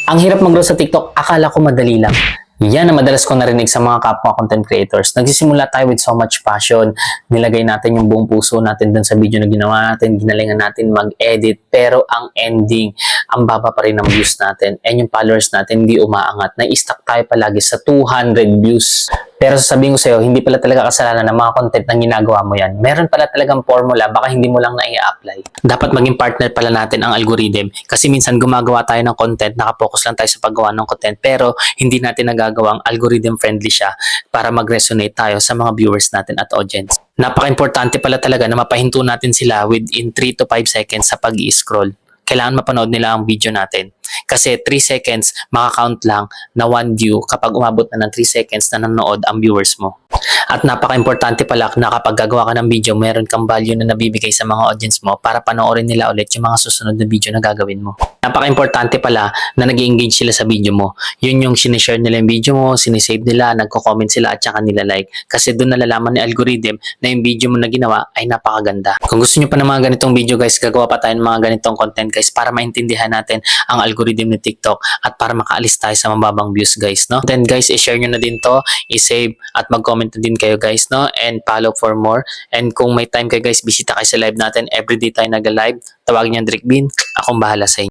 Ang hirap mag-grow sa TikTok, akala ko madali lang. Yan ang madalas ko narinig sa mga kapwa content creators. Nagsisimula tayo with so much passion. Nilagay natin yung buong puso natin dun sa video na ginawa natin. Ginalingan natin mag-edit. Pero ang ending, ang baba pa rin ng views natin. And yung followers natin hindi umaangat. Na-stuck tayo palagi sa 200 views. Pero sasabihin ko sa'yo, hindi pala talaga kasalanan ng mga content na ginagawa mo yan. Meron pala talagang formula, baka hindi mo lang na-i-apply. Dapat maging partner pala natin ang algorithm. Kasi minsan gumagawa tayo ng content, nakapokus lang tayo sa paggawa ng content, pero hindi natin nagagawang algorithm friendly siya para mag-resonate tayo sa mga viewers natin at audience. Napaka-importante pala talaga na mapahinto natin sila within 3 to 5 seconds sa pag-i-scroll. Kailangan mapanood nila ang video natin. Kasi 3 seconds, makakount lang na 1 view kapag umabot na ng 3 seconds na nanonood ang viewers mo. At napaka-importante pala na kapag gagawa ka ng video, meron kang value na nabibigay sa mga audience mo para panoorin nila ulit yung mga susunod na video na gagawin mo. Napaka-importante pala na nag-engage sila sa video mo. Yun yung sinishare nila yung video mo, sinisave nila, nagko-comment sila at saka nila like. Kasi doon nalalaman ni algorithm na yung video mo na ginawa ay napakaganda. Kung gusto nyo pa ng mga ganitong video guys, gagawa pa tayo ng mga ganitong content guys para maintindihan natin ang algorithm ni TikTok at para makaalis tayo sa mababang views guys, no? Then guys, i-share nyo na din to, i-save at mag-comment na din kayo guys, no? And follow for more. And kung may time kayo guys, bisita kayo sa live natin. Everyday tayo nag-live. Tawagin niyan Drake Bean. Akong bahala sa inyo.